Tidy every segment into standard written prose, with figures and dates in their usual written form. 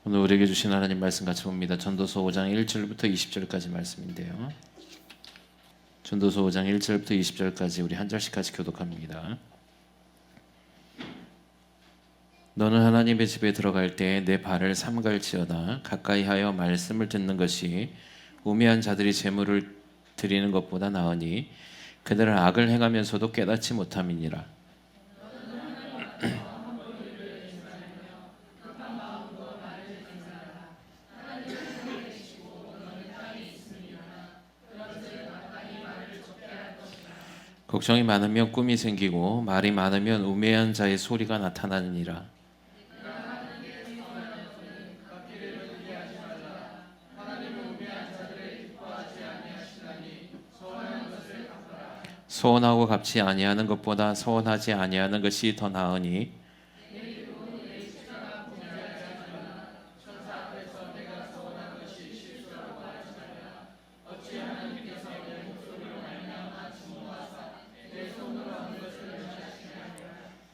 오늘 우리에게 주신 하나님 말씀 같이 봅니다. 전도서 5장 1절부터 20절까지 말씀인데요. 전도서 5장 1절부터 20절까지 우리 한 절씩 같이 교독합니다. 너는 하나님의 집에 들어갈 때 내 발을 삼갈지어다. 가까이 하여 말씀을 듣는 것이 우매한 자들이 제물을 드리는 것보다 나으니 그들은 악을 행하면서도 깨닫지 못함이니라. 걱정이 많으면 꿈이 생기고 말이 많으면 우매한 자의 소리가 나타나느니라. 소원하고 갚지 아니하는 것보다 소원하지 아니하는 것이 더 나으니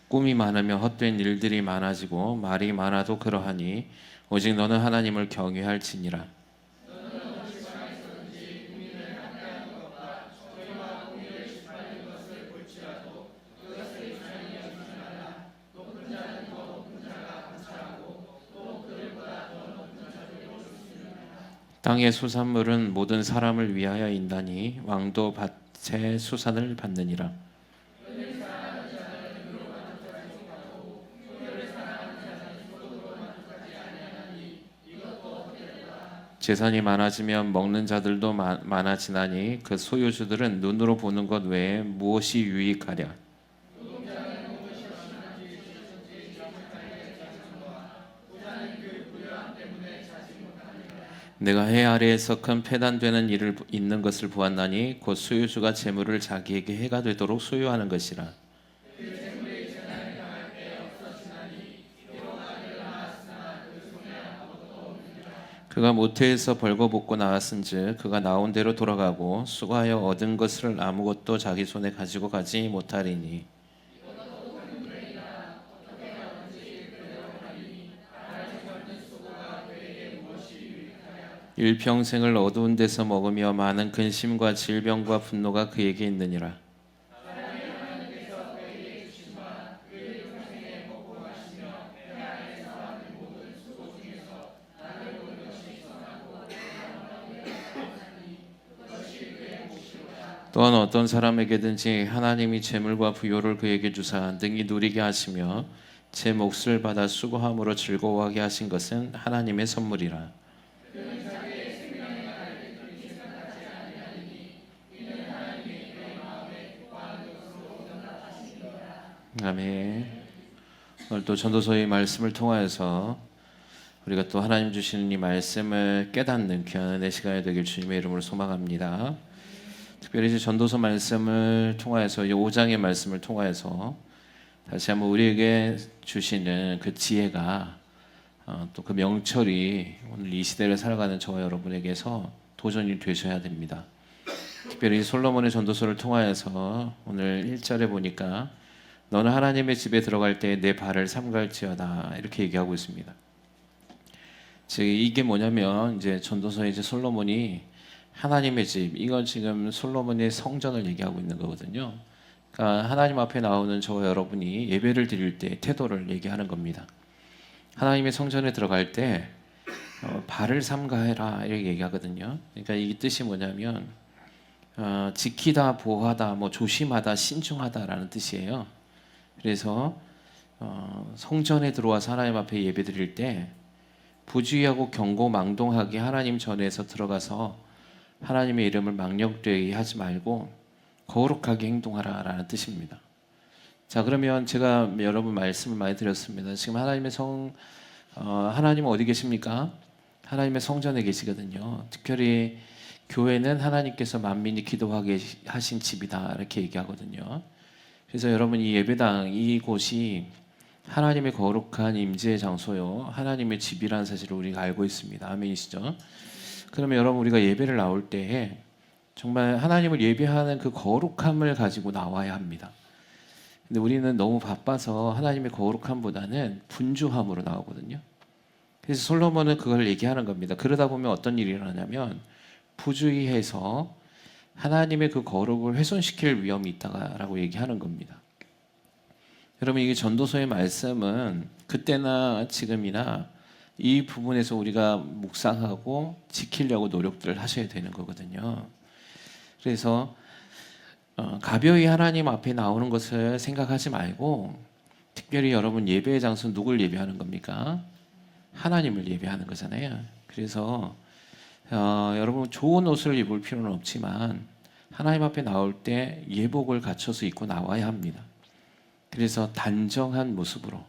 꿈이 많으면 헛된 일들이 많아지고 말이 많아도 그러하니 오직 너는 하나님을 경외할지니라. 땅의 수산물은 모든 사람을 위하여 인다니 왕도 밭의 수산을 받느니라. 재산이 많아지면 먹는 자들도 많아지나니 그 소유주들은 눈으로 보는 것 외에 무엇이 유익하랴. 내가 해 아래에서 큰 패단되는 일을 있는 것을 보았나니 곧 소유주가 재물을 자기에게 해가 되도록 소유하는 것이라. 그가 모태에서 벌거벗고 나왔은즉 그가 나온 대로 돌아가고 수고하여 얻은 것을 아무것도 자기 손에 가지고 가지 못하리니 일평생을 어두운 데서 먹으며 많은 근심과 질병과 분노가 그에게 있느니라. 또한 어떤 사람에게든지 하나님이 재물과 부요를 그에게 주사 능히 누리게 하시며 제 몫을 받아 수고함으로 즐거워하게 하신 것은 하나님의 선물이라. 아멘. 오늘 또 전도서의 말씀을 통하여서 우리가 또 하나님 주시는 이 말씀을 깨닫는 귀한 은혜 시간이 되길 주님의 이름으로 소망합니다. 특별히 이제 전도서 말씀을 통하여서 이 5장의 말씀을 통하여서 다시 한번 우리에게 주시는 그 지혜가 또 그 명철이 오늘 이 시대를 살아가는 저와 여러분에게서 도전이 되셔야 됩니다. 특별히 솔로몬의 전도서를 통하여서 오늘 1절에 보니까 너는 하나님의 집에 들어갈 때 내 발을 삼갈지어다 이렇게 얘기하고 있습니다. 즉 이게 뭐냐면 이제 전도서에 이제 솔로몬이 하나님의 집, 이건 지금 솔로몬의 성전을 얘기하고 있는 거거든요. 그러니까 하나님 앞에 나오는 저와 여러분이 예배를 드릴 때 태도를 얘기하는 겁니다. 하나님의 성전에 들어갈 때 발을 삼가해라 이렇게 얘기하거든요. 그러니까 이 뜻이 뭐냐면 지키다, 보호하다, 뭐 조심하다, 신중하다라는 뜻이에요. 그래서 성전에 들어와서 하나님 앞에 예배 드릴 때 부주의하고 경고망동하게 하나님 전에서 들어가서 하나님의 이름을 망령되게 하지 말고 거룩하게 행동하라라는 뜻입니다. 자, 그러면 제가 여러분 말씀을 많이 드렸습니다. 지금 하나님은 어디 계십니까? 하나님의 성전에 계시거든요. 특별히 교회는 하나님께서 만민이 기도하게 하신 집이다 이렇게 얘기하거든요. 그래서 여러분 이 예배당 이곳이 하나님의 거룩한 임재의 장소요, 하나님의 집이라는 사실을 우리가 알고 있습니다. 아멘이시죠? 그러면 여러분 우리가 예배를 나올 때에 정말 하나님을 예배하는 그 거룩함을 가지고 나와야 합니다. 근데 우리는 너무 바빠서 하나님의 거룩함보다는 분주함으로 나오거든요. 그래서 솔로몬은 그걸 얘기하는 겁니다. 그러다 보면 어떤 일이 일어나냐면 부주의해서 하나님의 그 거룩을 훼손시킬 위험이 있다라고 얘기하는 겁니다. 여러분, 이게 전도서의 말씀은 그때나 지금이나 이 부분에서 우리가 묵상하고 지키려고 노력들을 하셔야 되는 거거든요. 그래서 가벼이 하나님 앞에 나오는 것을 생각하지 말고, 특별히 여러분 예배의 장소는 누굴 예배하는 겁니까? 하나님을 예배하는 거잖아요. 그래서 여러분 좋은 옷을 입을 필요는 없지만 하나님 앞에 나올 때 예복을 갖춰서 입고 나와야 합니다. 그래서 단정한 모습으로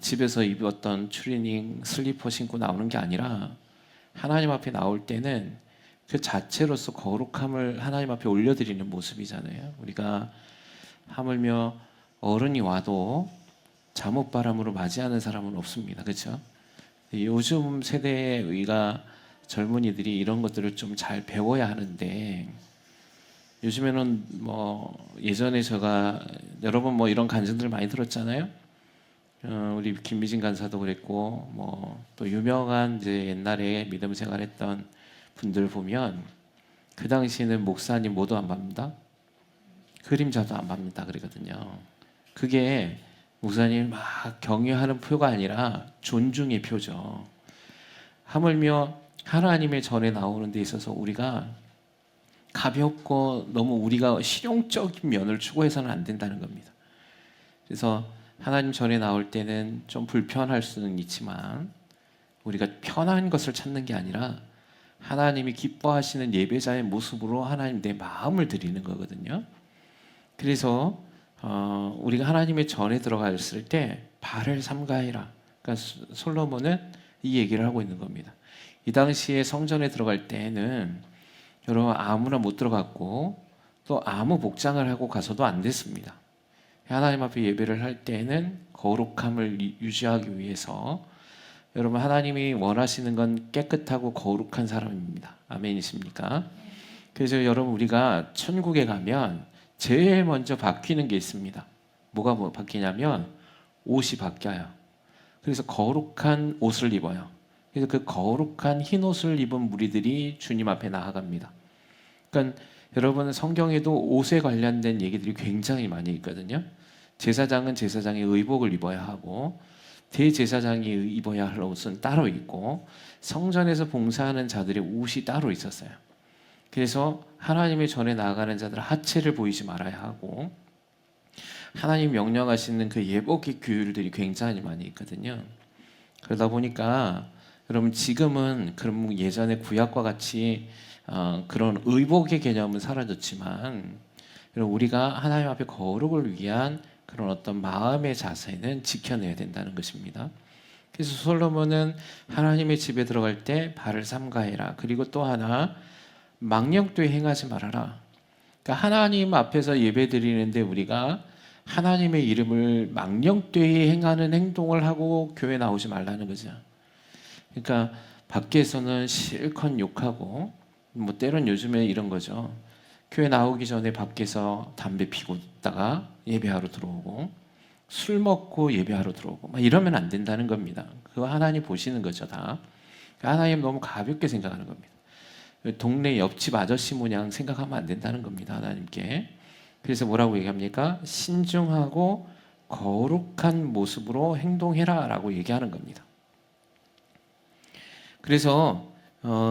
집에서 입었던 추리닝 슬리퍼 신고 나오는 게 아니라 하나님 앞에 나올 때는 그 자체로서 거룩함을 하나님 앞에 올려드리는 모습이잖아요. 우리가 하물며 어른이 와도 잠옷바람으로 맞이하는 사람은 없습니다. 그렇죠? 요즘 세대의 우리가 젊은이들이 이런 것들을 좀 잘 배워야 하는데, 요즘에는 예전에 제가 여러분 이런 간증들 많이 들었잖아요. 우리 김미진 간사도 그랬고 또 유명한 이제 옛날에 믿음 생활했던 분들 보면 그 당시에는 목사님 모두 안 봅니다. 그림자도 안 봅니다. 그러거든요. 그게 목사님 막 경외하는 표가 아니라 존중의 표죠. 하물며 하나님의 전에 나오는 데 있어서 우리가 가볍고 너무 우리가 실용적인 면을 추구해서는 안 된다는 겁니다. 그래서 하나님 전에 나올 때는 좀 불편할 수는 있지만 우리가 편한 것을 찾는 게 아니라 하나님이 기뻐하시는 예배자의 모습으로 하나님 내 마음을 드리는 거거든요. 그래서 우리가 하나님의 전에 들어갔을 때 발을 삼가해라. 그러니까 솔로몬은 이 얘기를 하고 있는 겁니다. 이 당시에 성전에 들어갈 때는 여러분 아무나 못 들어갔고 또 아무 복장을 하고 가서도 안 됐습니다. 하나님 앞에 예배를 할 때는 거룩함을 유지하기 위해서 여러분 하나님이 원하시는 건 깨끗하고 거룩한 사람입니다. 아멘이십니까? 그래서 여러분 우리가 천국에 가면 제일 먼저 바뀌는 게 있습니다. 뭐가 바뀌냐면 옷이 바뀌어요. 그래서 거룩한 옷을 입어요. 그래서 그 거룩한 흰 옷을 입은 무리들이 주님 앞에 나아갑니다. 그러니까 여러분 성경에도 옷에 관련된 얘기들이 굉장히 많이 있거든요. 제사장은 제사장의 의복을 입어야 하고 대제사장이 입어야 할 옷은 따로 있고 성전에서 봉사하는 자들의 옷이 따로 있었어요. 그래서 하나님의 전에 나아가는 자들 하체를 보이지 말아야 하고 하나님 명령하시는 그 예복의 규율들이 굉장히 많이 있거든요. 그러다 보니까 여러분 지금은 그런 예전의 구약과 같이 그런 의복의 개념은 사라졌지만 여러분 우리가 하나님 앞에 거룩을 위한 그런 어떤 마음의 자세는 지켜내야 된다는 것입니다. 그래서 솔로몬은 하나님의 집에 들어갈 때 발을 삼가해라. 그리고 또 하나 망령되이 행하지 말아라. 그러니까 하나님 앞에서 예배드리는데 우리가 하나님의 이름을 망령되이 행하는 행동을 하고 교회 나오지 말라는 거죠. 그러니까 밖에서는 실컷 욕하고 때론 요즘에 이런 거죠. 교회 나오기 전에 밖에서 담배 피고 있다가 예배하러 들어오고 술 먹고 예배하러 들어오고 막 이러면 안 된다는 겁니다. 그거 하나님 보시는 거죠 다. 하나님 너무 가볍게 생각하는 겁니다. 동네 옆집 아저씨 모양 생각하면 안 된다는 겁니다. 하나님께. 그래서 뭐라고 얘기합니까? 신중하고 거룩한 모습으로 행동해라 라고 얘기하는 겁니다. 그래서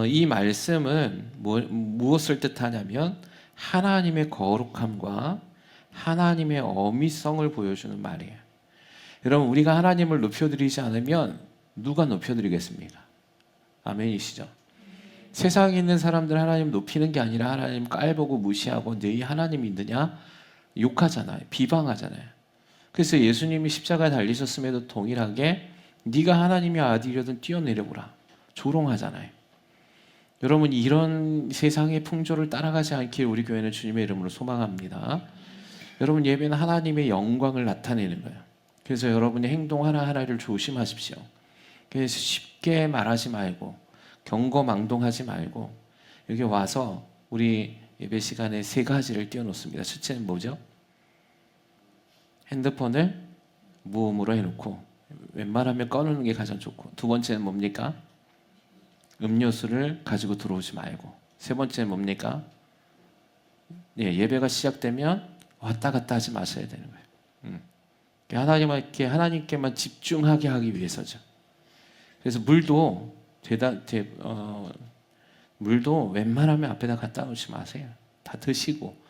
이 말씀은 무엇을 뜻하냐면 하나님의 거룩함과 하나님의 어미성을 보여주는 말이에요. 여러분 우리가 하나님을 높여드리지 않으면 누가 높여드리겠습니까? 아멘이시죠? 세상에 있는 사람들 하나님 높이는 게 아니라 하나님 깔보고 무시하고 너희 하나님 믿느냐? 욕하잖아요. 비방하잖아요. 그래서 예수님이 십자가에 달리셨음에도 동일하게 네가 하나님의 아들이거든 뛰어내려보라. 조롱하잖아요. 여러분 이런 세상의 풍조를 따라가지 않길 우리 교회는 주님의 이름으로 소망합니다. 여러분 예배는 하나님의 영광을 나타내는 거예요. 그래서 여러분의 행동 하나하나를 조심하십시오. 그래서 쉽게 말하지 말고 경거망동하지 말고 여기 와서 우리 예배 시간에 3가지를 띄워놓습니다. 첫째는 뭐죠? 핸드폰을 무음으로 해놓고 웬만하면 꺼놓는 게 가장 좋고, 두 번째는 뭡니까? 음료수를 가지고 들어오지 말고, 세 번째는 뭡니까? 예배가 시작되면 왔다 갔다 하지 마셔야 되는 거예요. 하나님께만 집중하게 하기 위해서죠. 그래서 물도 웬만하면 앞에다 갖다 놓지 마세요. 다 드시고.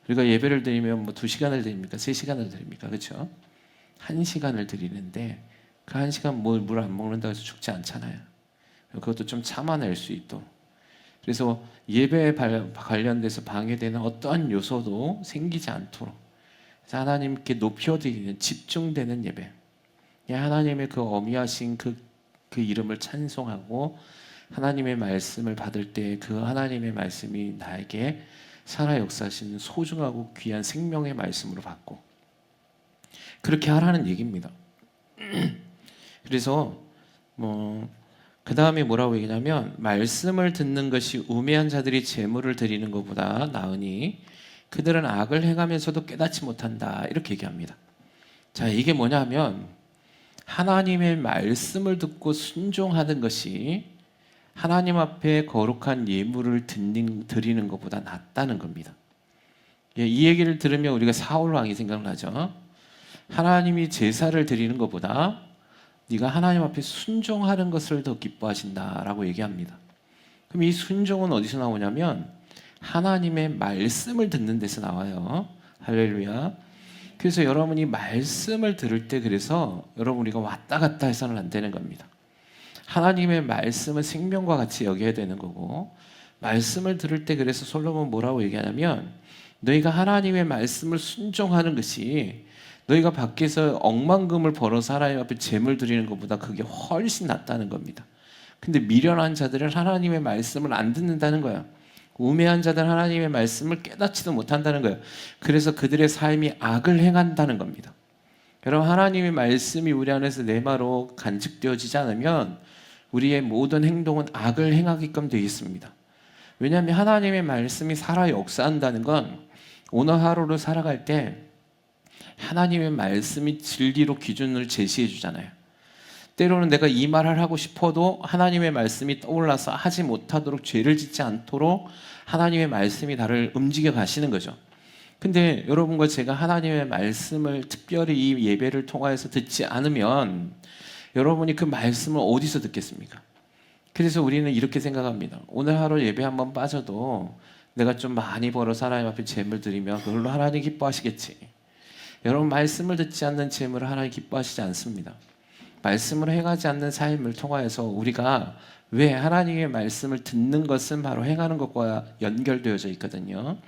우리가 예배를 드리면 뭐 2시간을 드립니까? 3시간을 드립니까? 그렇죠? 1시간을 드리는데 그 1시간 물 안 먹는다고 해서 죽지 않잖아요. 그것도 좀 참아낼 수 있도록. 그래서 예배에 관련돼서 방해되는 어떠한 요소도 생기지 않도록 하나님께 높여드리는 집중되는 예배, 하나님의 그 어미하신 그 이름을 찬송하고 하나님의 말씀을 받을 때 그 하나님의 말씀이 나에게 살아 역사하시는 소중하고 귀한 생명의 말씀으로 받고 그렇게 하라는 얘기입니다. 그래서 그 다음에 뭐라고 얘기냐면, 말씀을 듣는 것이 우매한 자들이 재물을 드리는 것보다 나으니 그들은 악을 행하면서도 깨닫지 못한다, 이렇게 얘기합니다. 자, 이게 뭐냐면 하나님의 말씀을 듣고 순종하는 것이 하나님 앞에 거룩한 예물을 드리는 것보다 낫다는 겁니다. 이 얘기를 들으면 우리가 사울 왕이 생각나죠. 하나님이 제사를 드리는 것보다 네가 하나님 앞에 순종하는 것을 더 기뻐하신다라고 얘기합니다. 그럼 이 순종은 어디서 나오냐면 하나님의 말씀을 듣는 데서 나와요. 할렐루야. 그래서 여러분이 말씀을 들을 때, 그래서 여러분 우리가 왔다 갔다 해서는 안 되는 겁니다. 하나님의 말씀은 생명과 같이 여겨야 되는 거고, 말씀을 들을 때 그래서 솔로몬 뭐라고 얘기하냐면, 너희가 하나님의 말씀을 순종하는 것이 너희가 밖에서 억만금을 벌어서 하나님 앞에 제물 드리는 것보다 그게 훨씬 낫다는 겁니다. 근데 미련한 자들은 하나님의 말씀을 안 듣는다는 거야. 우매한 자들은 하나님의 말씀을 깨닫지도 못한다는 거예요. 그래서 그들의 삶이 악을 행한다는 겁니다. 여러분, 하나님의 말씀이 우리 안에서 내마로 간직되어지지 않으면 우리의 모든 행동은 악을 행하게끔 되어 있습니다. 왜냐하면 하나님의 말씀이 살아 역사한다는 건 오늘 하루를 살아갈 때 하나님의 말씀이 진리로 기준을 제시해 주잖아요. 때로는 내가 이 말을 하고 싶어도 하나님의 말씀이 떠올라서 하지 못하도록, 죄를 짓지 않도록 하나님의 말씀이 나를 움직여 가시는 거죠. 근데 여러분과 제가 하나님의 말씀을 특별히 이 예배를 통하여서 듣지 않으면 여러분이 그 말씀을 어디서 듣겠습니까? 그래서 우리는 이렇게 생각합니다. 오늘 하루 예배 한번 빠져도 내가 좀 많이 벌어서 하나님 앞에 제물 드리면 그걸로 하나님 기뻐하시겠지. 여러분, 말씀을 듣지 않는 제물을 하나님 기뻐하시지 않습니다. 말씀을 행하지 않는 삶을 통하여서 우리가, 왜 하나님의 말씀을 듣는 것은 바로 행하는 것과 연결되어져 있거든요.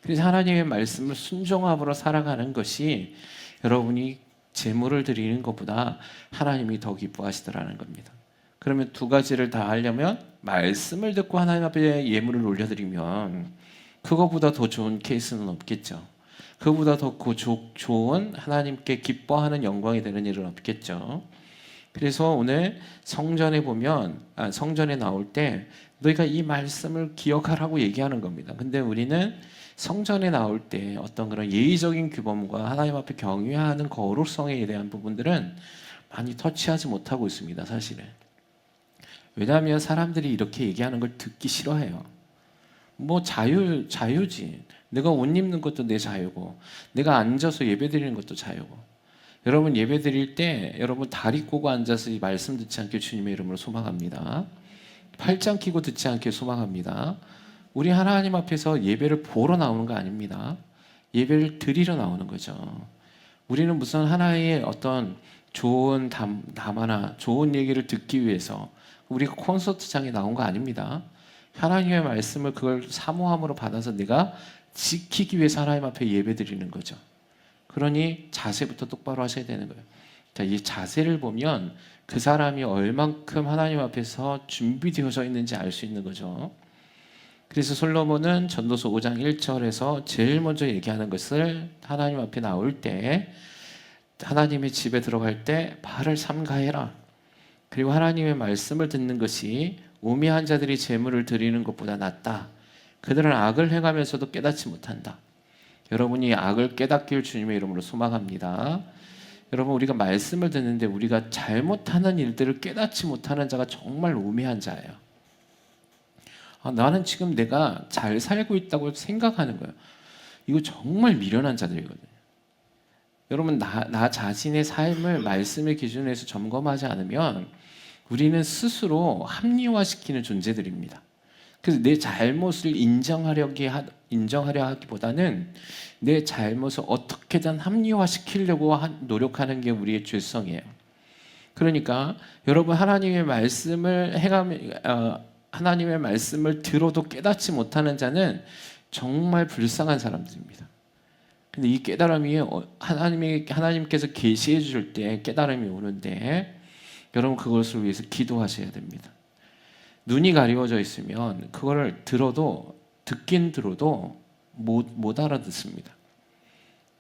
그래서 하나님의 말씀을 순종함으로 살아가는 것이 여러분이 제물을 드리는 것보다 하나님이 더 기뻐하시더라는 겁니다. 그러면 두 가지를 다 하려면 말씀을 듣고 하나님 앞에 예물을 올려드리면 그거보다 더 좋은 케이스는 없겠죠. 그보다 더 좋은 하나님께 기뻐하는 영광이 되는 일은 없겠죠. 그래서 오늘 성전에 보면, 성전에 나올 때 너희가 이 말씀을 기억하라고 얘기하는 겁니다. 근데 우리는 성전에 나올 때 어떤 그런 예의적인 규범과 하나님 앞에 경외하는 거룩성에 대한 부분들은 많이 터치하지 못하고 있습니다, 사실은. 왜냐하면 사람들이 이렇게 얘기하는 걸 듣기 싫어해요. 뭐 자유지. 내가 옷 입는 것도 내 자유고, 내가 앉아서 예배드리는 것도 자유고. 여러분, 예배드릴 때 여러분 다리 꼬고 앉아서 이 말씀 듣지 않게 주님의 이름으로 소망합니다. 팔짱 끼고 듣지 않게 소망합니다. 우리 하나님 앞에서 예배를 보러 나오는 거 아닙니다. 예배를 드리러 나오는 거죠. 우리는 무슨 하나의 어떤 좋은 담화나 좋은 얘기를 듣기 위해서 우리가 콘서트장에 나온 거 아닙니다. 하나님의 말씀을 그걸 사모함으로 받아서 내가 지키기 위해서 하나님 앞에 예배 드리는 거죠. 그러니 자세부터 똑바로 하셔야 되는 거예요. 자, 이 자세를 보면 그 사람이 얼만큼 하나님 앞에서 준비되어져 있는지 알 수 있는 거죠. 그래서 솔로몬은 전도서 5장 1절에서 제일 먼저 얘기하는 것을, 하나님 앞에 나올 때, 하나님의 집에 들어갈 때 발을 삼가해라. 그리고 하나님의 말씀을 듣는 것이 우매한 자들이 제물을 드리는 것보다 낫다. 그들은 악을 행하면서도 깨닫지 못한다. 여러분이 악을 깨닫길 주님의 이름으로 소망합니다. 여러분, 우리가 말씀을 듣는데 우리가 잘못하는 일들을 깨닫지 못하는 자가 정말 우매한 자예요. 나는 지금 내가 잘 살고 있다고 생각하는 거예요. 이거 정말 미련한 자들이거든요. 여러분, 나 자신의 삶을 말씀의 기준에서 점검하지 않으면 우리는 스스로 합리화시키는 존재들입니다. 그래서 내 잘못을 인정하려 하기보다는 내 잘못을 어떻게든 합리화시키려고 노력하는 게 우리의 죄성이에요. 그러니까 여러분, 하나님의 말씀을 하나님의 말씀을 들어도 깨닫지 못하는 자는 정말 불쌍한 사람들입니다. 근데 이 깨달음이 하나님께서 계시해 줄 때 깨달음이 오는데, 여러분 그것을 위해서 기도하셔야 됩니다. 눈이 가리워져 있으면 그거를 듣긴 들어도 못 알아듣습니다.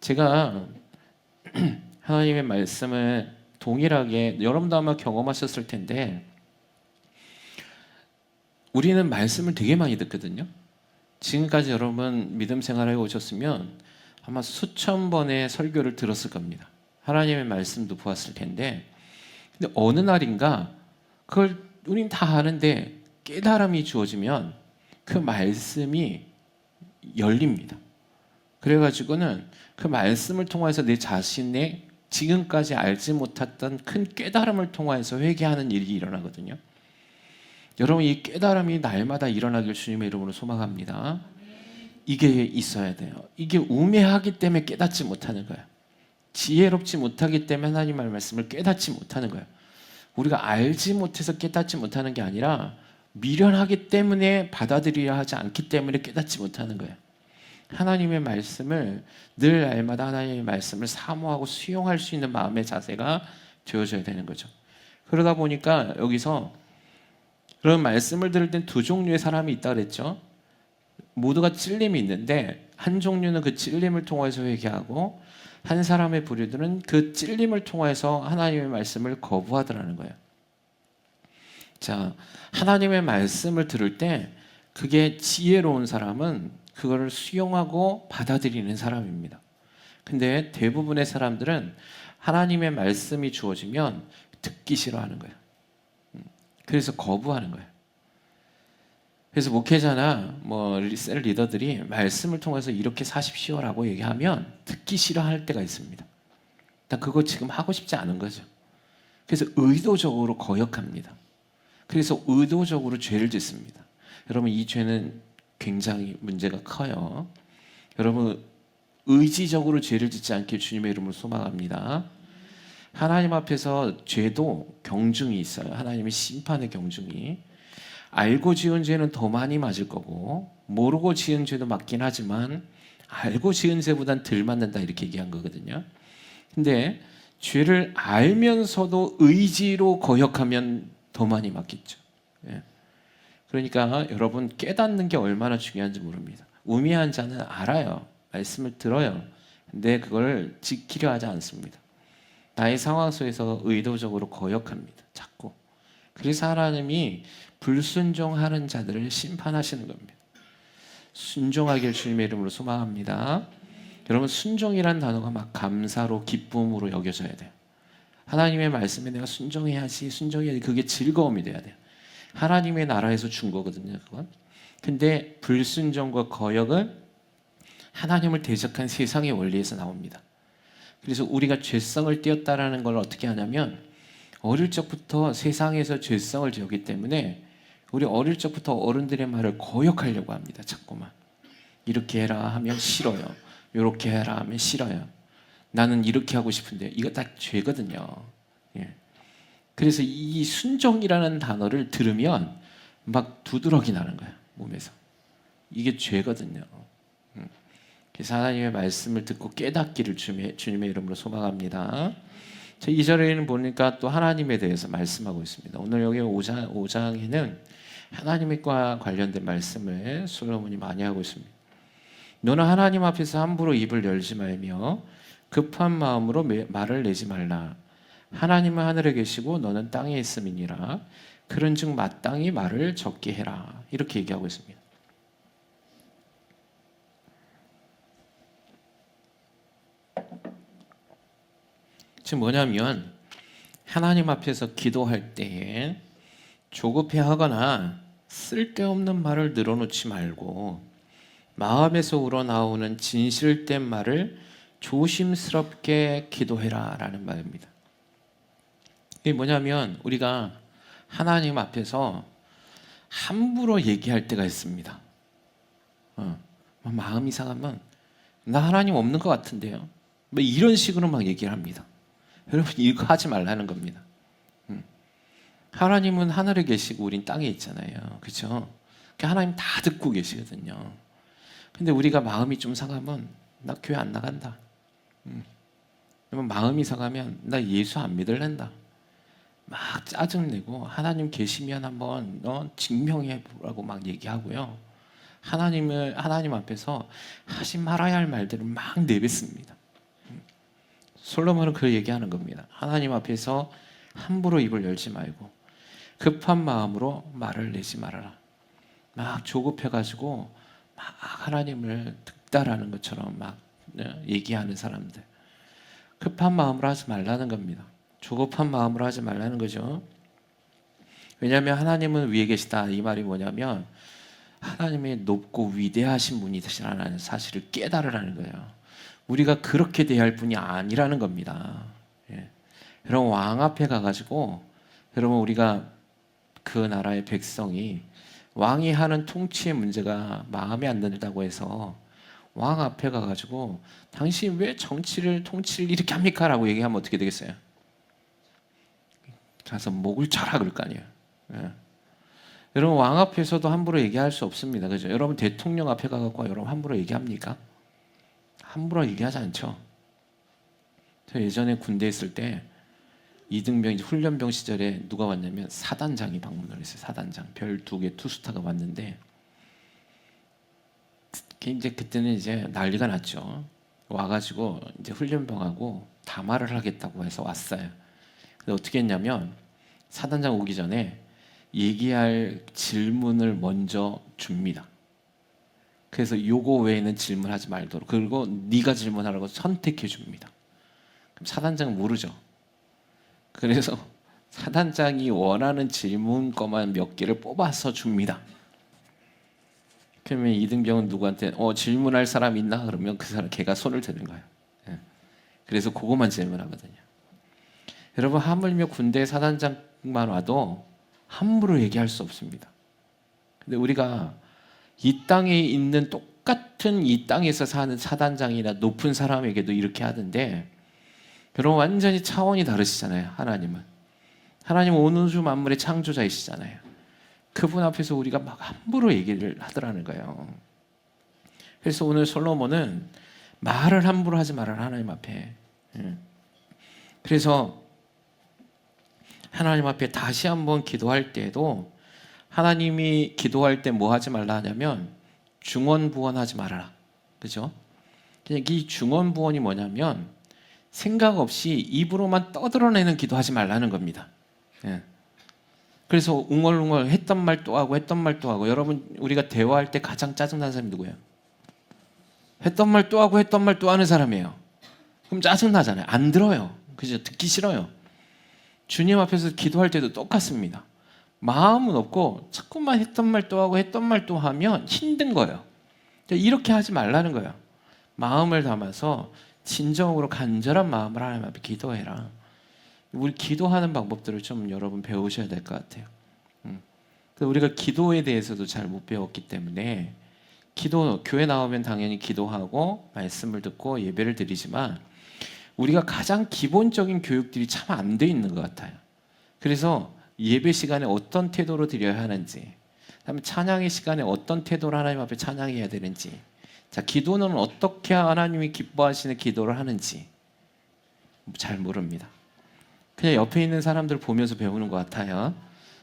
제가 하나님의 말씀을 동일하게, 여러분도 아마 경험하셨을 텐데, 우리는 말씀을 되게 많이 듣거든요. 지금까지 여러분 믿음 생활해 오셨으면 아마 수천 번의 설교를 들었을 겁니다. 하나님의 말씀도 보았을 텐데, 근데 어느 날인가 그걸 우린 다 아는데 깨달음이 주어지면 그 말씀이 열립니다. 그래가지고는 그 말씀을 통해서 내 자신의 지금까지 알지 못했던 큰 깨달음을 통해서 회개하는 일이 일어나거든요. 여러분, 이 깨달음이 날마다 일어나길 주님의 이름으로 소망합니다. 이게 있어야 돼요. 이게 우매하기 때문에 깨닫지 못하는 거예요. 지혜롭지 못하기 때문에 하나님의 말씀을 깨닫지 못하는 거예요. 우리가 알지 못해서 깨닫지 못하는 게 아니라 미련하기 때문에 받아들여야 하지 않기 때문에 깨닫지 못하는 거예요. 하나님의 말씀을 늘 날마다 하나님의 말씀을 사모하고 수용할 수 있는 마음의 자세가 되어져야 되는 거죠. 그러다 보니까 여기서 그런 말씀을 들을 땐 두 종류의 사람이 있다 그랬죠. 모두가 찔림이 있는데 한 종류는 그 찔림을 통해서 회개하고, 한 사람의 부류들은 그 찔림을 통해서 하나님의 말씀을 거부하더라는 거예요. 자, 하나님의 말씀을 들을 때 그게 지혜로운 사람은 그거를 수용하고 받아들이는 사람입니다. 근데 대부분의 사람들은 하나님의 말씀이 주어지면 듣기 싫어하는 거예요. 그래서 거부하는 거예요. 그래서 목회자나 셀 리더들이 말씀을 통해서 이렇게 사십시오라고 얘기하면 듣기 싫어할 때가 있습니다. 나 그거 지금 하고 싶지 않은 거죠. 그래서 의도적으로 거역합니다. 그래서 의도적으로 죄를 짓습니다. 여러분, 이 죄는 굉장히 문제가 커요. 여러분, 의지적으로 죄를 짓지 않길 주님의 이름으로 소망합니다. 하나님 앞에서 죄도 경중이 있어요. 하나님의 심판의 경중이. 알고 지은 죄는 더 많이 맞을 거고, 모르고 지은 죄도 맞긴 하지만 알고 지은 죄보단 덜 맞는다, 이렇게 얘기한 거거든요. 근데 죄를 알면서도 의지로 거역하면 더 많이 맞겠죠. 예. 그러니까 여러분, 깨닫는 게 얼마나 중요한지 모릅니다. 우매한 자는 알아요. 말씀을 들어요. 근데 그걸 지키려 하지 않습니다. 나의 상황 속에서 의도적으로 거역합니다. 자꾸. 그래서 하나님이 불순종하는 자들을 심판하시는 겁니다. 순종하길 주님의 이름으로 소망합니다. 여러분, 순종이란 단어가 막 감사로 기쁨으로 여겨져야 돼요. 하나님의 말씀에 내가 순종해야지, 그게 즐거움이 돼야 돼요. 하나님의 나라에서 준 거거든요, 그건. 근데 불순종과 거역은 하나님을 대적한 세상의 원리에서 나옵니다. 그래서 우리가 죄성을 띄었다라는 걸 어떻게 하냐면, 어릴 적부터 세상에서 죄성을 지었기 때문에 우리 어릴 적부터 어른들의 말을 거역하려고 합니다. 자꾸만. 이렇게 해라 하면 싫어요. 이렇게 해라 하면 싫어요. 나는 이렇게 하고 싶은데, 이거 딱 죄거든요. 예. 그래서 이 순종이라는 단어를 들으면 막 두드러기 나는 거예요, 몸에서. 이게 죄거든요. 그래서 하나님의 말씀을 듣고 깨닫기를 주님의 이름으로 소망합니다. 2절에는 보니까 또 하나님에 대해서 말씀하고 있습니다. 오늘 여기 5장에는 하나님과 관련된 말씀을 솔로몬이 많이 하고 있습니다. 너는 하나님 앞에서 함부로 입을 열지 말며 급한 마음으로 말을 내지 말라. 하나님은 하늘에 계시고 너는 땅에 있음이니라. 그런즉 마땅히 말을 적게 해라. 이렇게 얘기하고 있습니다. 지금 뭐냐면 하나님 앞에서 기도할 때에 조급해하거나 쓸데없는 말을 늘어놓지 말고 마음에서 우러나오는 진실된 말을 조심스럽게 기도해라 라는 말입니다. 이게 뭐냐면 우리가 하나님 앞에서 함부로 얘기할 때가 있습니다. 마음이 상하면 나 하나님 없는 것 같은데요, 뭐 이런 식으로 막 얘기를 합니다. 여러분 이거 하지 말라는 겁니다. 하나님은 하늘에 계시고 우린 땅에 있잖아요, 그렇죠? 하나님 다 듣고 계시거든요. 근데 우리가 마음이 좀 상하면 나 교회 안 나간다, 마음이 상하면 나 예수 안 믿을랜다, 막 짜증내고 하나님 계시면 한번 증명해 보라고 막 얘기하고요. 하나님 앞에서 하지 말아야 할 말들을 막 내뱉습니다. 솔로몬은 그 얘기하는 겁니다. 하나님 앞에서 함부로 입을 열지 말고 급한 마음으로 말을 내지 말아라. 막 조급해가지고 막 하나님을 득달하는 것처럼 막 얘기하는 사람들, 급한 마음으로 하지 말라는 겁니다. 조급한 마음으로 하지 말라는 거죠. 왜냐하면 하나님은 위에 계시다, 이 말이 뭐냐면 하나님의 높고 위대하신 분이시라는 사실을 깨달으라는 거예요. 우리가 그렇게 대할 분이 아니라는 겁니다. 예. 여러분 왕 앞에 가가지고 여러분 우리가 그 나라의 백성이 왕이 하는 통치의 문제가 마음에 안 든다고 해서 왕 앞에 가가지고 당신 왜 통치를 이렇게 합니까? 라고 얘기하면 어떻게 되겠어요? 가서 목을 쳐라 그럴 거 아니에요. 예. 여러분 왕 앞에서도 함부로 얘기할 수 없습니다, 그죠? 여러분 대통령 앞에 가갖고 여러분 함부로 얘기합니까? 함부로 얘기하지 않죠. 저 예전에 군대 있을 때 이등병 이제 훈련병 시절에 누가 왔냐면 사단장이 방문을 했어요. 사단장 별 2개 투스타가 왔는데 이제 그때는 이제 난리가 났죠. 와가지고 이제 훈련병하고 담화를 하겠다고 해서 왔어요. 근데 어떻게 했냐면 사단장 오기 전에 얘기할 질문을 먼저 줍니다. 그래서 요거 외에는 질문하지 말도록, 그리고 네가 질문하라고 선택해 줍니다. 그럼 사단장은 모르죠. 그래서 사단장이 원하는 질문 것만 몇 개를 뽑아서 줍니다. 그러면 이등병은 누구한테 질문할 사람 있나? 그러면 그 사람 걔가 손을 드는 거예요. 예. 그래서 그것만 질문하거든요. 여러분 하물며 군대 사단장만 와도 함부로 얘기할 수 없습니다. 근데 우리가 이 땅에 있는 똑같은 이 땅에서 사는 사단장이나 높은 사람에게도 이렇게 하던데 여러분 완전히 차원이 다르시잖아요. 하나님은 온 우주 만물의 창조자이시잖아요. 그분 앞에서 우리가 막 함부로 얘기를 하더라는 거예요. 그래서 오늘 솔로몬은 말을 함부로 하지 말아라, 하나님 앞에. 그래서 하나님 앞에 다시 한번 기도할 때에도 하나님이 기도할 때 뭐 하지 말라 하냐면 중언부언하지 말아라, 그죠? 그냥 이 중언부언이 뭐냐면 생각 없이 입으로만 떠들어내는 기도하지 말라는 겁니다. 예. 그래서 웅얼웅얼 했던 말 또 하고 했던 말 또 하고. 여러분 우리가 대화할 때 가장 짜증나는 사람이 누구예요? 했던 말 또 하고 했던 말 또 하는 사람이에요. 그럼 짜증나잖아요. 안 들어요, 그죠? 듣기 싫어요. 주님 앞에서 기도할 때도 똑같습니다. 마음은 없고 자꾸만 했던 말 또 하고 했던 말 또 하면 힘든 거예요. 이렇게 하지 말라는 거예요. 마음을 담아서 진정으로 간절한 마음을 하나님 앞에 기도해라. 우리 기도하는 방법들을 좀 여러분 배우셔야 될 것 같아요. 우리가 기도에 대해서도 잘 못 배웠기 때문에 교회 나오면 당연히 기도하고 말씀을 듣고 예배를 드리지만 우리가 가장 기본적인 교육들이 참 안 돼 있는 것 같아요. 그래서 예배 시간에 어떤 태도로 드려야 하는지, 그다음에 찬양의 시간에 어떤 태도로 하나님 앞에 찬양해야 되는지, 자 기도는 어떻게 하나님이 기뻐하시는 기도를 하는지 잘 모릅니다. 그냥 옆에 있는 사람들 보면서 배우는 것 같아요.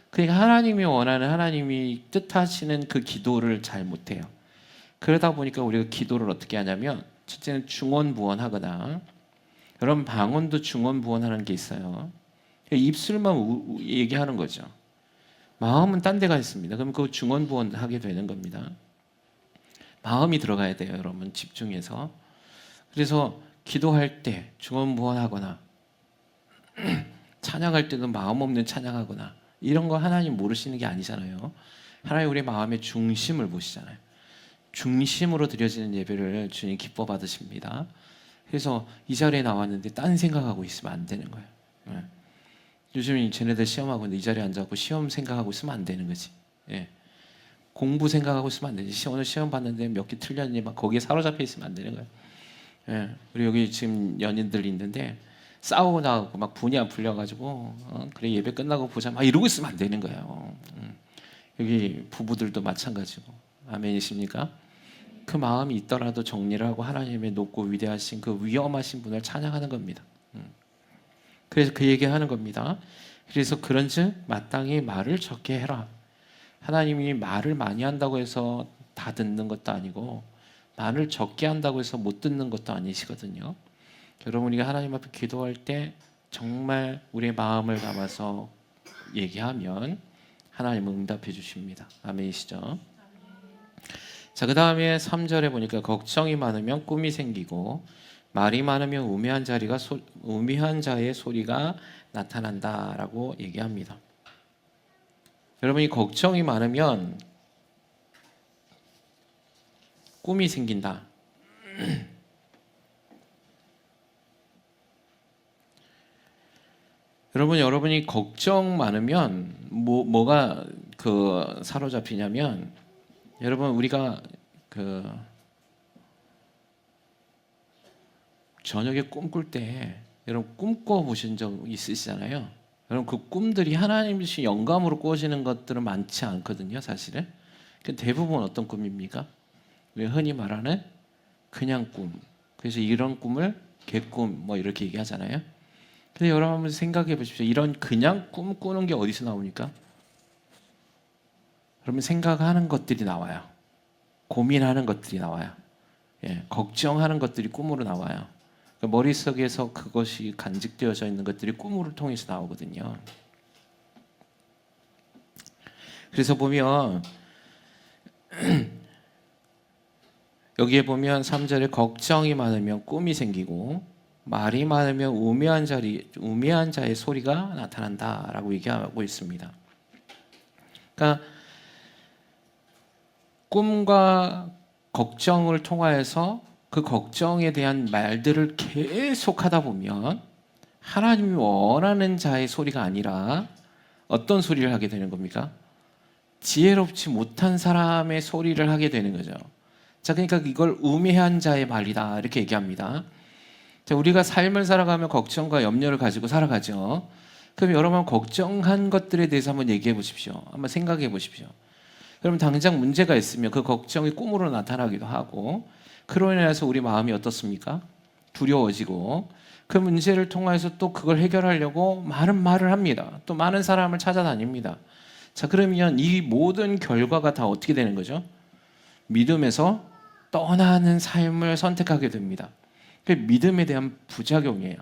그러니까 하나님이 원하는, 하나님이 뜻하시는 그 기도를 잘 못해요. 그러다 보니까 우리가 기도를 어떻게 하냐면 첫째는 중언부언하거나, 여러분 방언도 중언부언하는 게 있어요. 입술만 얘기하는 거죠. 마음은 딴 데가 있습니다. 그럼 그 중언부언하게 되는 겁니다. 마음이 들어가야 돼요, 여러분 집중해서. 그래서 기도할 때 중언부언하거나 찬양할 때도 마음 없는 찬양하거나 이런 거 하나님 모르시는 게 아니잖아요. 하나님 우리 마음의 중심을 보시잖아요. 중심으로 드려지는 예배를 주님 기뻐 받으십니다. 그래서 이 자리에 나왔는데 딴 생각하고 있으면 안 되는 거예요. 예. 요즘 쟤네들 시험하고 있는데 이 자리에 앉아서 시험 생각하고 있으면 안 되는 거지. 예. 공부 생각하고 있으면 안 되지. 오늘 시험 봤는데 몇 개 틀렸니 막 거기에 사로잡혀 있으면 안 되는 거예요. 예. 우리 여기 지금 연인들 있는데 싸우고 나고 막 분이 안 풀려가지고 그래 예배 끝나고 보자 막 이러고 있으면 안 되는 거예요. 여기 부부들도 마찬가지고 아멘이십니까? 그 마음이 있더라도 정리를 하고 하나님의 높고 위대하신 그 위엄하신 분을 찬양하는 겁니다. 그래서 그 얘기하는 겁니다. 그래서 그런즉 마땅히 말을 적게 해라. 하나님이 말을 많이 한다고 해서 다 듣는 것도 아니고 말을 적게 한다고 해서 못 듣는 것도 아니시거든요. 여러분 우리가 하나님 앞에 기도할 때 정말 우리의 마음을 담아서 얘기하면 하나님은 응답해 주십니다. 아멘이시죠? 자, 그 다음에 3절에 보니까 걱정이 많으면 꿈이 생기고 말이 많으면 우매한 자의 소리가 나타난다라고 얘기합니다. 여러분이 걱정이 많으면 꿈이 생긴다. 여러분이 걱정 많으면 뭐가 그 사로잡히냐면 여러분 우리가 그 저녁에 꿈꿀 때 여러분 꿈꿔 보신 적 있으시잖아요. 여러분 그 꿈들이 하나님이신 영감으로 꾸어지는 것들은 많지 않거든요, 사실은. 대부분 어떤 꿈입니까? 우리 흔히 말하는 그냥 꿈. 그래서 이런 꿈을 개꿈 뭐 이렇게 얘기하잖아요. 근데 여러분 한번 생각해 보십시오. 이런 그냥 꿈 꾸는 게 어디서 나오니까? 그러면 생각하는 것들이 나와요. 고민하는 것들이 나와요. 예, 걱정하는 것들이 꿈으로 나와요. 머릿속에서 그것이 간직되어져 있는 것들이 꿈을 통해서 나오거든요. 그래서 보면 여기에 보면 3절에 걱정이 많으면 꿈이 생기고 말이 많으면 우매한 자의 소리가 나타난다라고 얘기하고 있습니다. 그러니까 꿈과 걱정을 통하여서 그 걱정에 대한 말들을 계속 하다 보면 하나님이 원하는 자의 소리가 아니라 어떤 소리를 하게 되는 겁니까? 지혜롭지 못한 사람의 소리를 하게 되는 거죠. 자, 그러니까 이걸 우매한 자의 말이다 이렇게 얘기합니다. 자, 우리가 삶을 살아가면 걱정과 염려를 가지고 살아가죠. 그럼 여러분 걱정한 것들에 대해서 한번 얘기해 보십시오. 한번 생각해 보십시오. 여러분 당장 문제가 있으면 그 걱정이 꿈으로 나타나기도 하고 그로 인해서 우리 마음이 어떻습니까? 두려워지고 그 문제를 통해서 또 그걸 해결하려고 많은 말을 합니다. 또 많은 사람을 찾아다닙니다. 자, 그러면 이 모든 결과가 다 어떻게 되는 거죠? 믿음에서 떠나는 삶을 선택하게 됩니다. 그 믿음에 대한 부작용이에요.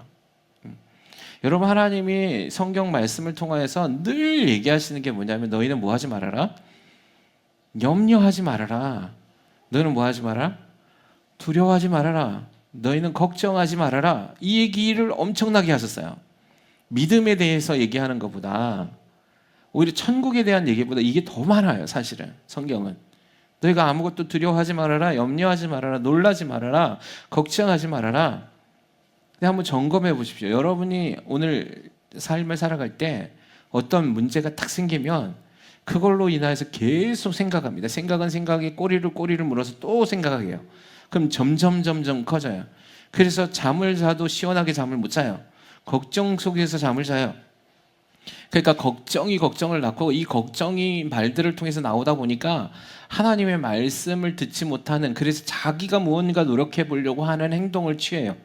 여러분 하나님이 성경 말씀을 통해서 늘 얘기하시는 게 뭐냐면 너희는 뭐 하지 말아라? 염려하지 말아라. 너희는 뭐 하지 마라? 두려워하지 말아라. 너희는 걱정하지 말아라. 이 얘기를 엄청나게 하셨어요. 믿음에 대해서 얘기하는 것보다 오히려 천국에 대한 얘기보다 이게 더 많아요. 사실은 성경은. 너희가 아무것도 두려워하지 말아라. 염려하지 말아라. 놀라지 말아라. 걱정하지 말아라. 근데 한번 점검해 보십시오. 여러분이 오늘 삶을 살아갈 때 어떤 문제가 딱 생기면 그걸로 인해서 계속 생각합니다. 생각은 생각에 꼬리를 물어서 또 생각하게요. 그럼 점점 커져요. 그래서 잠을 자도 시원하게 잠을 못 자요. 걱정 속에서 잠을 자요. 그러니까 걱정이 걱정을 낳고 이 걱정이 말들을 통해서 나오다 보니까 하나님의 말씀을 듣지 못하는, 그래서 자기가 무언가 노력해 보려고 하는 행동을 취해요.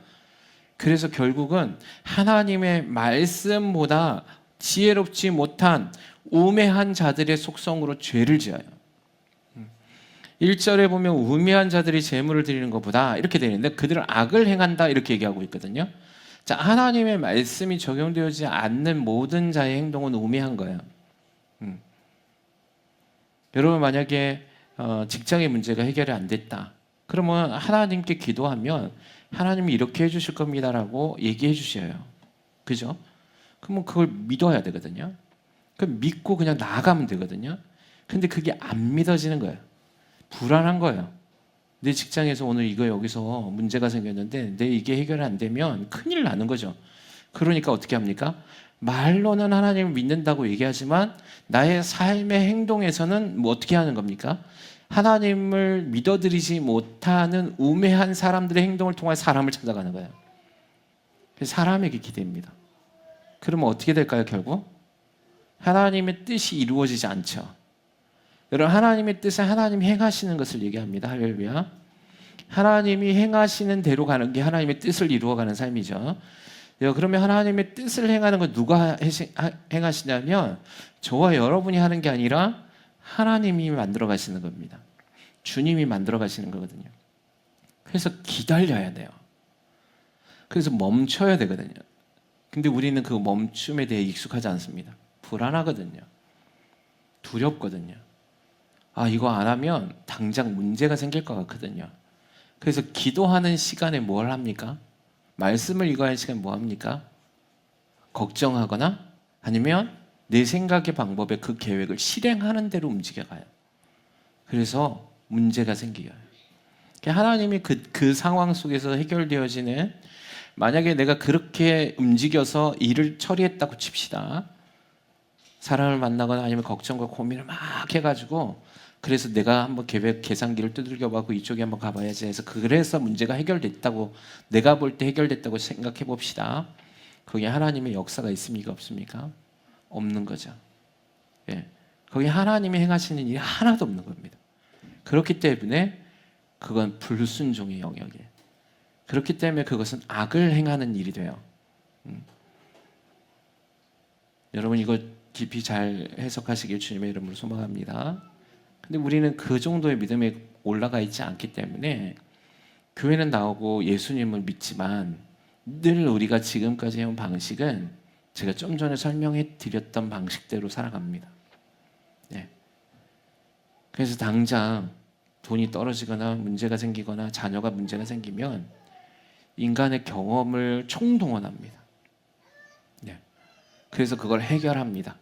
그래서 결국은 하나님의 말씀보다 지혜롭지 못한 우매한 자들의 속성으로 죄를 지어요. 1절에 보면 우매한 자들이 재물을 드리는 것보다 이렇게 되어 있는데 그들은 악을 행한다 이렇게 얘기하고 있거든요. 자, 하나님의 말씀이 적용되지 않는 모든 자의 행동은 우매한 거예요. 여러분 만약에 직장의 문제가 해결이 안 됐다. 그러면 하나님께 기도하면 하나님이 이렇게 해주실 겁니다라고 얘기해 주셔요. 그죠? 그러면 그걸 믿어야 되거든요. 그 믿고 그냥 나아가면 되거든요. 근데 그게 안 믿어지는 거예요. 불안한 거예요. 내 직장에서 오늘 이거 여기서 문제가 생겼는데 내 이게 해결이 안 되면 큰일 나는 거죠. 그러니까 어떻게 합니까? 말로는 하나님을 믿는다고 얘기하지만 나의 삶의 행동에서는 뭐 어떻게 하는 겁니까? 하나님을 믿어드리지 못하는 우매한 사람들의 행동을 통해 사람을 찾아가는 거예요. 사람에게 기대입니다. 그러면 어떻게 될까요, 결국? 하나님의 뜻이 이루어지지 않죠. 여러분, 하나님의 뜻은 하나님이 행하시는 것을 얘기합니다. 할렐루야. 하나님이 행하시는 대로 가는 게 하나님의 뜻을 이루어가는 삶이죠. 그러면 하나님의 뜻을 행하는 건 누가 행하시냐면 저와 여러분이 하는 게 아니라 하나님이 만들어 가시는 겁니다. 주님이 만들어 가시는 거거든요. 그래서 기다려야 돼요. 그래서 멈춰야 되거든요. 근데 우리는 그 멈춤에 대해 익숙하지 않습니다. 불안하거든요. 두렵거든요. 이거 안 하면 당장 문제가 생길 것 같거든요. 그래서 기도하는 시간에 뭘 합니까? 말씀을 읽어야 하는 시간에 뭐 합니까? 걱정하거나 아니면 내 생각의 방법에 그 계획을 실행하는 대로 움직여가요. 그래서 문제가 생겨요. 하나님이 그 상황 속에서 해결되어지는, 만약에 내가 그렇게 움직여서 일을 처리했다고 칩시다. 사람을 만나거나 아니면 걱정과 고민을 막 해가지고 그래서 내가 한번 계산기를 두들겨봐고 이쪽에 한번 가봐야지 해서 그래서 문제가 해결됐다고, 내가 볼 때 해결됐다고 생각해 봅시다. 거기에 하나님의 역사가 있습니까? 없습니까? 없는 거죠. 거기 하나님이 행하시는 일이 하나도 없는 겁니다. 그렇기 때문에 그건 불순종의 영역이에요. 그렇기 때문에 그것은 악을 행하는 일이 돼요. 여러분, 이거 깊이 잘 해석하시길 주님의 이름으로 소망합니다. 근데 우리는 그 정도의 믿음에 올라가 있지 않기 때문에 교회는 나오고 예수님을 믿지만 늘 우리가 지금까지 해온 방식은 제가 좀 전에 설명해 드렸던 방식대로 살아갑니다. 그래서 당장 돈이 떨어지거나 문제가 생기거나 자녀가 문제가 생기면 인간의 경험을 총동원합니다. 그래서 그걸 해결합니다.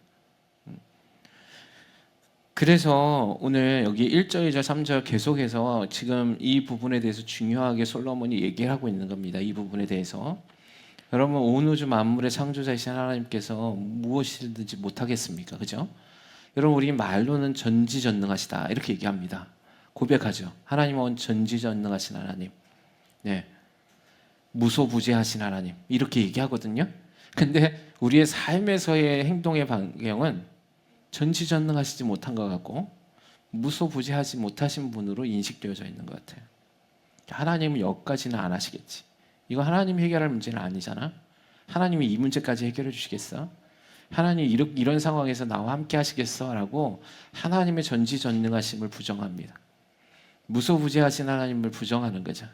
그래서 오늘 여기 1절, 2절, 3절 계속해서 지금 이 부분에 대해서 중요하게 솔로몬이 얘기를 하고 있는 겁니다. 이 부분에 대해서. 여러분, 온 우주 만물의 창조자이신 하나님께서 무엇이든지 못하겠습니까? 그죠? 여러분, 우리 말로는 전지전능하시다 이렇게 얘기합니다. 고백하죠. 하나님은 전지전능하신 하나님, 무소부재하신 하나님 이렇게 얘기하거든요. 근데 우리의 삶에서의 행동의 반경은 전지전능하시지 못한 것 같고 무소부재하지 못하신 분으로 인식되어져 있는 것 같아요. 하나님은 여기까지는 안 하시겠지. 이거 하나님이 해결할 문제는 아니잖아. 하나님이 이 문제까지 해결해 주시겠어? 하나님 이런 상황에서 나와 함께 하시겠어? 라고 하나님의 전지전능하심을 부정합니다. 무소부재하신 하나님을 부정하는 거죠.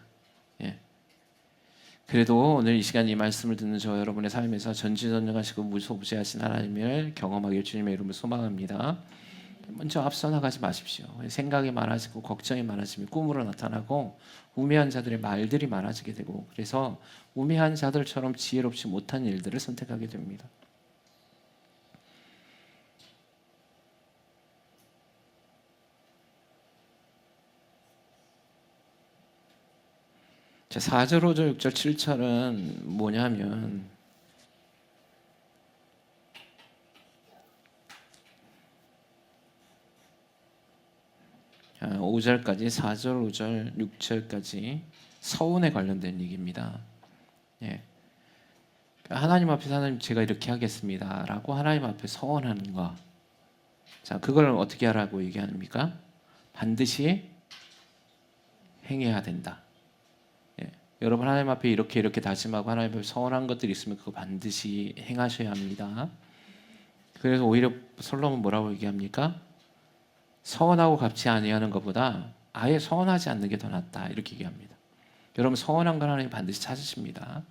그래도 오늘 이 시간 이 말씀을 듣는 저 여러분의 삶에서 전지전능하시고 무소부재하신 하나님을 경험하길 주님의 이름으로 소망합니다. 먼저 앞서 나가지 마십시오. 생각이 많아지고 걱정이 많아지면 꿈으로 나타나고 우매한 자들의 말들이 많아지게 되고, 그래서 우매한 자들처럼 지혜롭지 못한 일들을 선택하게 됩니다. 자, 4절, 5절, 6절, 7절은 뭐냐면 5절까지 4절, 5절, 6절까지 서원에 관련된 얘기입니다. 하나님 앞에서 하나님 제가 이렇게 하겠습니다 라고 하나님 앞에 서원하는 거. 자, 그걸 어떻게 하라고 얘기합니까? 반드시 행해야 된다. 여러분, 하나님 앞에 이렇게 다짐하고 하나님 앞에 서원한 것들이 있으면 그거 반드시 행하셔야 합니다. 그래서 오히려 솔로몬 뭐라고 얘기합니까? 서원하고 갚지 아니하는 것보다 아예 서원하지 않는 게 더 낫다 이렇게 얘기합니다. 여러분, 서원한 건 하나님 반드시 찾으십니다.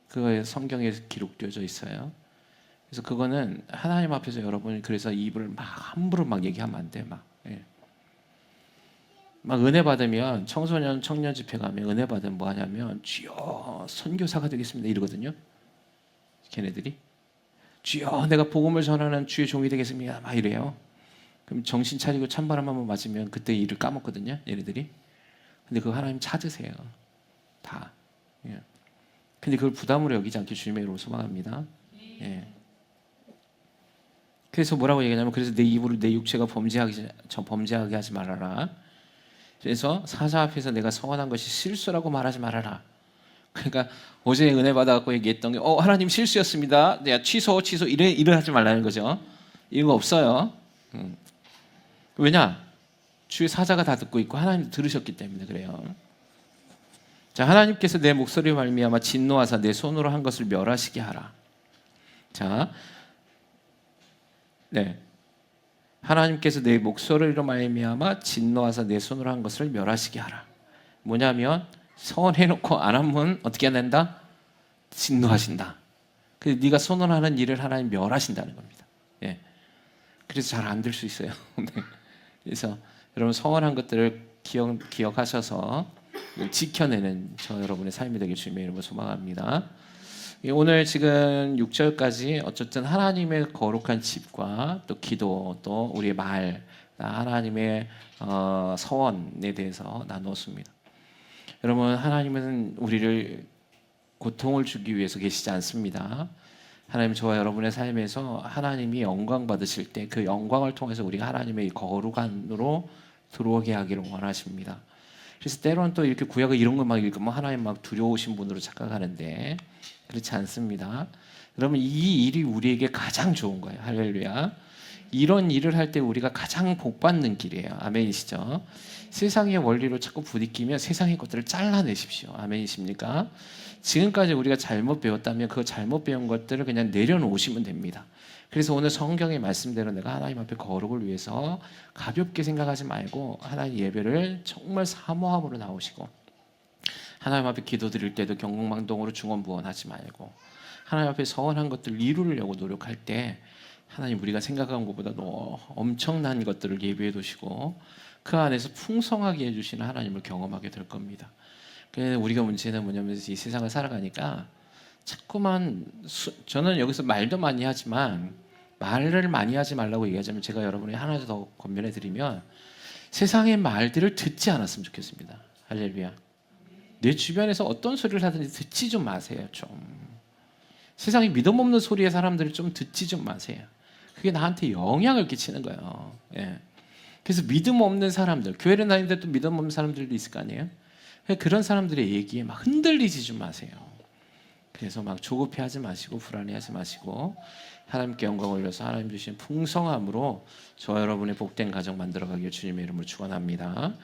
그거에 성경에 기록되어져 있어요. 그래서 그거는 하나님 앞에서 여러분이 그래서 입을 막 함부로 막 얘기하면 안 돼. 막 은혜 받으면 청소년 청년 집회 가면 은혜 받으면 뭐 하냐면 주여 선교사가 되겠습니다 이러거든요. 걔네들이. 주여 내가 복음을 전하는 주의 종이 되겠습니다. 막 이래요. 그럼 정신 차리고 찬바람 한번 맞으면 그때 일을 까먹거든요. 얘네들이. 근데 그거 하나님 찾으세요. 다. 예. 근데 그걸 부담으로 여기지 않게 주님의 이름으로 소망합니다. 예. 그래서 뭐라고 얘기하냐면 그래서 내 입으로 내 육체가 범죄하게 하지 말아라. 그래서 사자 앞에서 내가 서원한 것이 실수라고 말하지 말아라. 그러니까 어제 은혜 받아갖고 얘기했던 게 하나님 실수였습니다. 내가 취소 이래 하지 말라는 거죠. 이거 없어요. 왜냐? 주의 사자가 다 듣고 있고 하나님 들으셨기 때문에 그래요. 자, 하나님께서 내 목소리를 말미암아 진노하사 내 손으로 한 것을 멸하시게 하라. 자, 네. 하나님께서 내 목소리로 말미암아 진노하사 내 손으로 한 것을 멸하시게 하라. 뭐냐면 서원해놓고 안 하면 어떻게 된다? 진노하신다. 그래서 네가 선언하는 일을 하나님 멸하신다는 겁니다. 예. 그래서 잘 안 될 수 있어요. 네. 그래서 여러분 서원한 것들을 기억하셔서 지켜내는 저 여러분의 삶이 되길 주님의 이름으로 소망합니다. 오늘 지금 6절까지 어쨌든 하나님의 거룩한 집과 또 기도 또 우리의 말 하나님의 서원에 대해서 나누었습니다. 여러분 하나님은 우리를 고통을 주기 위해서 계시지 않습니다. 하나님 저와 여러분의 삶에서 하나님이 영광 받으실 때 그 영광을 통해서 우리가 하나님의 거룩한으로 들어오게 하기를 원하십니다. 그래서 때로는 또 이렇게 구약을 이런 걸 막 읽으면 하나님 막 두려우신 분으로 착각하는데 그렇지 않습니다. 여러분 이 일이 우리에게 가장 좋은 거예요. 할렐루야. 이런 일을 할 때 우리가 가장 복받는 길이에요. 아멘이시죠? 세상의 원리로 자꾸 부딪히면 세상의 것들을 잘라내십시오. 아멘이십니까? 지금까지 우리가 잘못 배웠다면 그 잘못 배운 것들을 그냥 내려놓으시면 됩니다. 그래서 오늘 성경의 말씀대로 내가 하나님 앞에 거룩을 위해서 가볍게 생각하지 말고 하나님 예배를 정말 사모함으로 나오시고 하나님 앞에 기도드릴 때도 경공망동으로 중언부언하지 말고 하나님 앞에 서원한 것들을 이루려고 노력할 때 하나님 우리가 생각한 것보다 너무 엄청난 것들을 예비해 두시고 그 안에서 풍성하게 해주시는 하나님을 경험하게 될 겁니다. 그래서 우리가 문제는 뭐냐면 이 세상을 살아가니까 자꾸만 저는 여기서 말도 많이 하지만 말을 많이 하지 말라고 얘기하자면 제가 여러분이 하나 더 권면해 드리면 세상의 말들을 듣지 않았으면 좋겠습니다. 할렐루야. 내 주변에서 어떤 소리를 하든지 듣지 좀 마세요. 좀 세상에 믿음 없는 소리의 사람들을 좀 듣지 좀 마세요. 그게 나한테 영향을 끼치는 거예요. 예. 그래서 믿음 없는 사람들, 교회를 다니는데 또 믿음 없는 사람들도 있을 거 아니에요. 그런 사람들의 얘기에 막 흔들리지 좀 마세요. 그래서 막 조급해하지 마시고 불안해하지 마시고 하나님께 영광 올려서 하나님 주신 풍성함으로 저 여러분의 복된 가정 만들어가길 주님의 이름으로 축원합니다.